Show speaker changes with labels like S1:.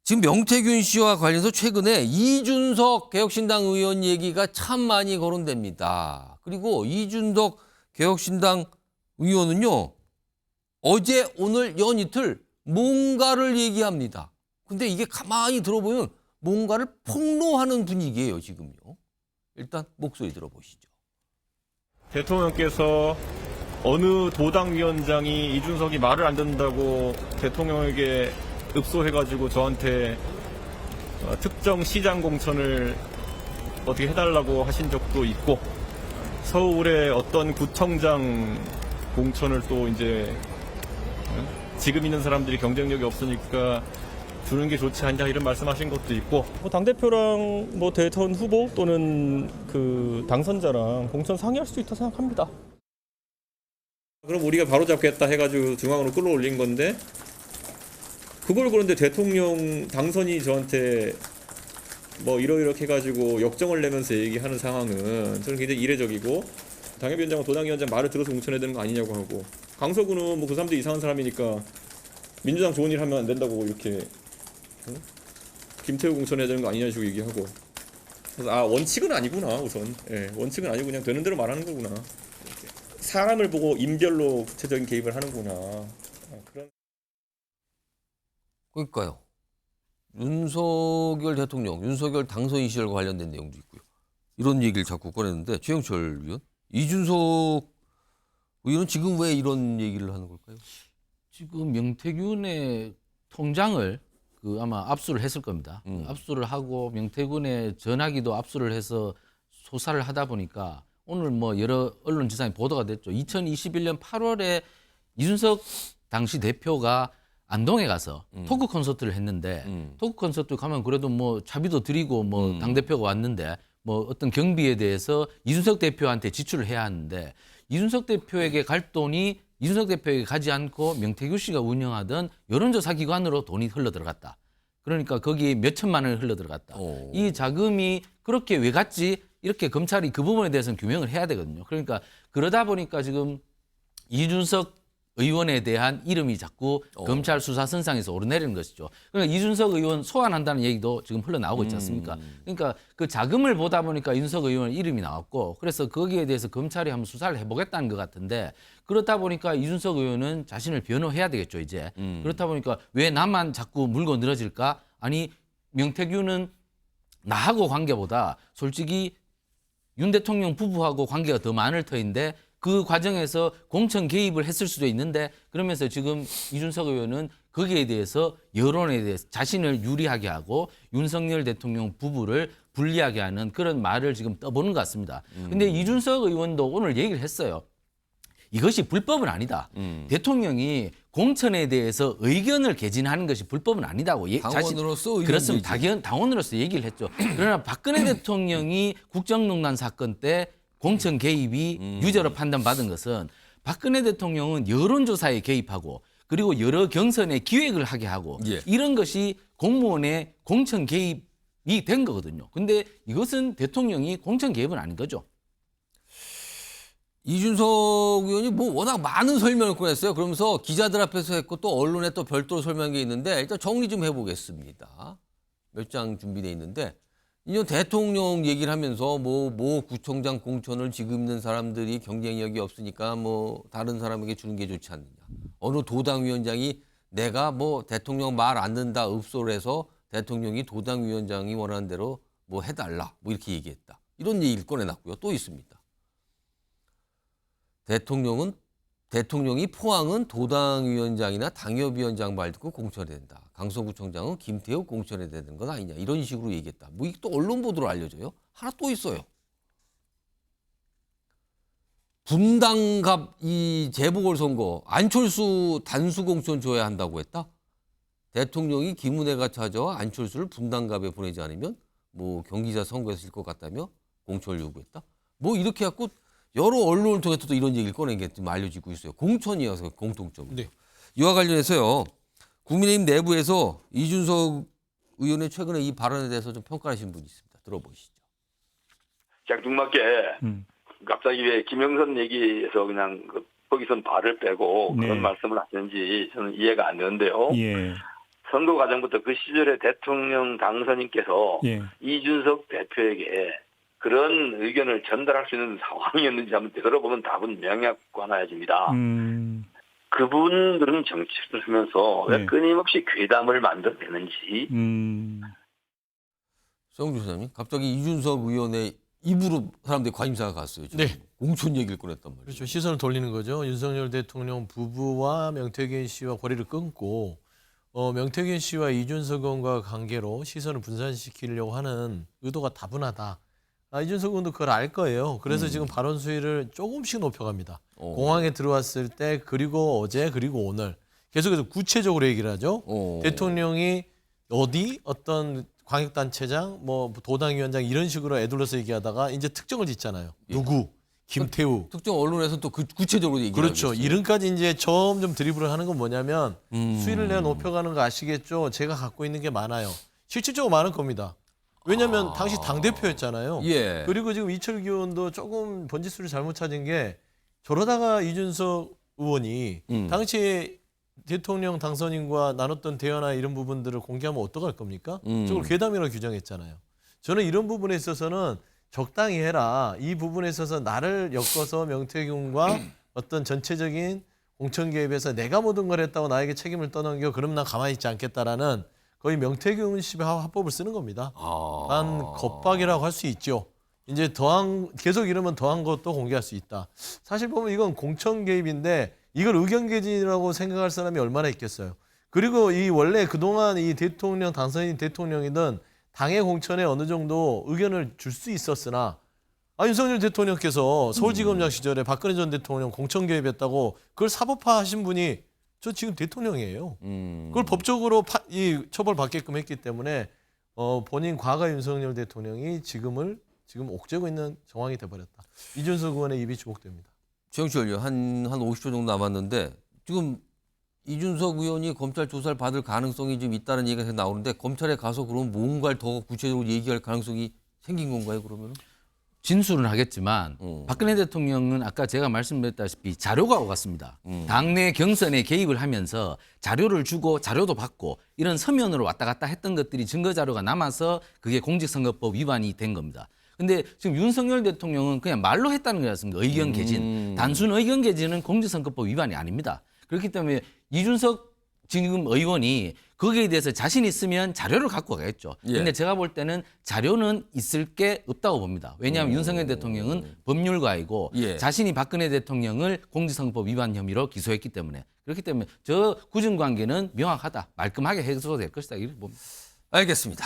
S1: 지금 명태균 씨와 관련해서 최근에 이준석 개혁신당 의원 얘기가 참 많이 거론됩니다. 그리고 이준석 개혁신당 의원은요, 어제 오늘 연이틀 뭔가를 얘기합니다. 근데 이게 가만히 들어보면 뭔가를 폭로하는 분위기예요, 지금요. 일단 목소리 들어보시죠.
S2: 대통령께서 어느 도당위원장이 이준석이 말을 안 듣는다고 대통령에게 읍소해가지고 저한테 특정 시장 공천을 어떻게 해달라고 하신 적도 있고, 서울의 어떤 구청장 공천을 또 이제 지금 있는 사람들이 경쟁력이 없으니까 주는 게 좋지 않냐 이런 말씀하신 것도 있고, 당대표랑 대선 후보 또는 그 당선자랑 공천 상의할 수 있다 생각합니다. 그럼 우리가 바로잡겠다 해가지고 중앙으로 끌어올린 건데, 그걸 그런데 대통령 당선이 저한테 이러이렇게 해가지고 역정을 내면서 얘기하는 상황은 저는 굉장히 이례적이고, 당협위원장과 도당위원장 말을 들어서 공천해야 되는 거 아니냐고 하고, 강서구는 그 사람들이 이상한 사람이니까 민주당 좋은 일 하면 안 된다고 이렇게 김태우 공천해야 되는 거 아니냐 식으로 얘기하고, 그래서 원칙은 아니구나. 우선 원칙은 아니고 그냥 되는 대로 말하는 거구나. 이렇게. 사람을 보고 인별로 구체적인 개입을 하는구나. 그런.
S1: 그러니까요. 윤석열 대통령, 윤석열 당선인 시절과 관련된 내용도 있고요. 이런 얘기를 자꾸 꺼내는데, 최영철 의원, 이준석 의원은 지금 왜 이런 얘기를 하는 걸까요?
S3: 지금 명태균의 통장을 아마 압수를 했을 겁니다. 압수를 하고 명태균의 전화기도 압수를 해서 조사를 하다 보니까 오늘 여러 언론 지상에 보도가 됐죠. 2021년 8월에 이준석 당시 대표가 안동에 가서 토크 콘서트를 했는데, 토크 콘서트 가면 그래도 차비도 드리고 당대표가 왔는데 어떤 경비에 대해서 이준석 대표한테 지출을 해야 하는데, 이준석 대표에게 갈 돈이 이준석 대표에게 가지 않고 명태균 씨가 운영하던 여론조사 기관으로 돈이 흘러들어갔다. 그러니까 거기에 몇 천만 원이 흘러들어갔다. 이 자금이 그렇게 왜 갔지? 이렇게 검찰이 그 부분에 대해서는 규명을 해야 되거든요. 그러니까 그러다 보니까 지금 이준석 의원에 대한 이름이 자꾸 검찰 수사 선상에서 오르내리는 것이죠. 그러니까 이준석 의원 소환한다는 얘기도 지금 흘러나오고 있지 않습니까? 그러니까 그 자금을 보다 보니까 이준석 의원 이름이 나왔고, 그래서 거기에 대해서 검찰이 한번 수사를 해보겠다는 것 같은데, 그렇다 보니까 이준석 의원은 자신을 변호해야 되겠죠, 이제. 그렇다 보니까 왜 나만 자꾸 물고 늘어질까? 아니, 명태균은 나하고 관계보다 솔직히 윤 대통령 부부하고 관계가 더 많을 터인데, 그 과정에서 공천 개입을 했을 수도 있는데, 그러면서 지금 이준석 의원은 거기에 대해서 여론에 대해서 자신을 유리하게 하고 윤석열 대통령 부부를 불리하게 하는 그런 말을 지금 떠보는 것 같습니다. 근데 이준석 의원도 오늘 얘기를 했어요. 이것이 불법은 아니다. 대통령이 공천에 대해서 의견을 개진하는 것이 불법은 아니다고.
S1: 당원으로서
S3: 그렇습니다. 당원으로서 얘기를 했죠. 그러나 박근혜 대통령이 국정농단 사건 때 공천 개입이 유죄로 판단받은 것은, 박근혜 대통령은 여론조사에 개입하고 그리고 여러 경선에 기획을 하게 하고 이런 것이 공무원의 공천 개입이 된 거거든요. 근데 이것은 대통령이 공천 개입은 아닌 거죠.
S1: 이준석 의원이 워낙 많은 설명을 꺼냈어요. 그러면서 기자들 앞에서 했고 또 언론에 또 별도로 설명한 게 있는데, 일단 정리 좀 해보겠습니다. 몇 장 준비돼 있는데, 이제 대통령 얘기를 하면서 구청장 공천을 지금 있는 사람들이 경쟁력이 없으니까 다른 사람에게 주는 게 좋지 않느냐. 어느 도당위원장이 내가 대통령 말 안 듣는다 읍소를 해서 대통령이 도당위원장이 원하는 대로 해달라 이렇게 얘기했다. 이런 얘기를 꺼내놨고요. 또 있습니다. 대통령이 포항은 도당위원장이나 당협위원장 말 듣고 공천해야 된다. 강서구청장은 김태우 공천해야 되는 건 아니냐. 이런 식으로 얘기했다. 이게 또 언론 보도로 알려져요. 하나 또 있어요. 분당갑 이 재보궐선거 안철수 단수 공천 줘야 한다고 했다. 대통령이 김은혜가 찾아와 안철수를 분당갑에 보내지 않으면 경기자 선거에서 질 것 같다며 공천을 요구했다. 이렇게 해갖고 여러 언론을 통해서 또 이런 얘기를 꺼낸 게 좀 알려지고 있어요. 공천이어서 공통적으로. 네. 이와 관련해서요, 국민의힘 내부에서 이준석 의원의 최근에 이 발언에 대해서 좀 평가하신 분이 있습니다. 들어보시죠.
S4: 짝퉁맞게 갑자기 왜 김영선 얘기에서 그냥 거기선 발을 빼고 그런 말씀을 하시는지 저는 이해가 안 되는데요. 선거 과정부터 그 시절의 대통령 당선인께서
S5: 예.
S4: 이준석 대표에게 그런 의견을 전달할 수 있는 상황이었는지 한번 들어보면 답은 명약관화해집니다. 그분들은 정치를 하면서 왜
S5: 네.
S4: 끊임없이 괴담을 만들어내는지
S1: 정주 소장님, 갑자기 이준석 의원의 입으로 사람들이 관심사가 갔어요. 지금.
S6: 네.
S1: 공천 얘기를 꺼냈단 말이에요.
S6: 그렇죠. 시선을 돌리는 거죠. 윤석열 대통령 부부와 명태균 씨와 거리를 끊고 명태균 씨와 이준석 의원과 관계로 시선을 분산시키려고 하는 의도가 다분하다. 이준석 의원도 그걸 알 거예요. 그래서 지금 발언 수위를 조금씩 높여갑니다. 공항에 들어왔을 때 그리고 어제 그리고 오늘 계속해서 구체적으로 얘기를 하죠. 대통령이 어디 어떤 광역단체장 뭐 도당위원장 이런 식으로 애둘러서 얘기하다가 이제 특정을 짓잖아요. 누구? 김태우.
S1: 특정 언론에서 또 구체적으로 얘기를
S6: 그렇죠.
S1: 하겠어요.
S6: 이름까지 이제 점점 드리블을 하는 건 뭐냐면 수위를 내가 높여가는 거 아시겠죠? 제가 갖고 있는 게 많아요. 실질적으로 많을 겁니다. 왜냐하면 당시 당대표였잖아요.
S1: 예.
S6: 그리고 지금 이철규 의원도 조금 번지수를 잘못 찾은 게 저러다가 이준석 의원이 당시에 대통령 당선인과 나눴던 대화나 이런 부분들을 공개하면 어떡할 겁니까? 저걸 괴담이라고 규정했잖아요. 저는 이런 부분에 있어서는 적당히 해라. 이 부분에 있어서 나를 엮어서 명태균과 어떤 전체적인 공천 개입에서 내가 모든 걸 했다고 나에게 책임을 떠넘겨 그럼 난 가만히 있지 않겠다라는 거의 명태균 씨의 화법을 쓰는 겁니다. 난 겁박이라고 할 수 있죠. 이제 계속 이러면 더한 것도 공개할 수 있다. 사실 보면 이건 공천 개입인데 이걸 의견 개진이라고 생각할 사람이 얼마나 있겠어요. 그리고 이 원래 그동안 이 대통령 당선인 대통령이든 당의 공천에 어느 정도 의견을 줄 수 있었으나 윤석열 대통령께서 서울지검장 시절에 박근혜 전 대통령 공천 개입했다고 그걸 사법화하신 분이 저 지금 대통령이에요. 그걸 법적으로 처벌받게끔 했기 때문에 본인 과거 윤석열 대통령이 지금 옥죄고 있는 정황이 돼버렸다. 이준석 의원의 입이 주목됩니다.
S1: 최영철요, 한 50초 정도 남았는데 지금 이준석 의원이 검찰 조사를 받을 가능성이 좀 있다는 얘기가 계속 나오는데 검찰에 가서 그럼 뭔가를 더 구체적으로 얘기할 가능성이 생긴 건가요, 그러면?
S3: 진술은 하겠지만 박근혜 대통령은 아까 제가 말씀드렸다시피 자료가 오갔습니다. 당내 경선에 개입을 하면서 자료를 주고 자료도 받고 이런 서면으로 왔다 갔다 했던 것들이 증거 자료가 남아서 그게 공직선거법 위반이 된 겁니다. 근데 지금 윤석열 대통령은 그냥 말로 했다는 거였습니다. 의견 개진. 단순 의견 개진은 공직선거법 위반이 아닙니다. 그렇기 때문에 이준석 지금 의원이 거기에 대해서 자신 있으면 자료를 갖고 가겠죠. 근데 제가 볼 때는 자료는 있을 게 없다고 봅니다. 왜냐하면 윤석열 대통령은 법률가이고 자신이 박근혜 대통령을 공직선거법 위반 혐의로 기소했기 때문에 그렇기 때문에 저 구증관계는 명확하다. 말끔하게 해소될 것이다. 이렇게 봅니다.
S1: 알겠습니다.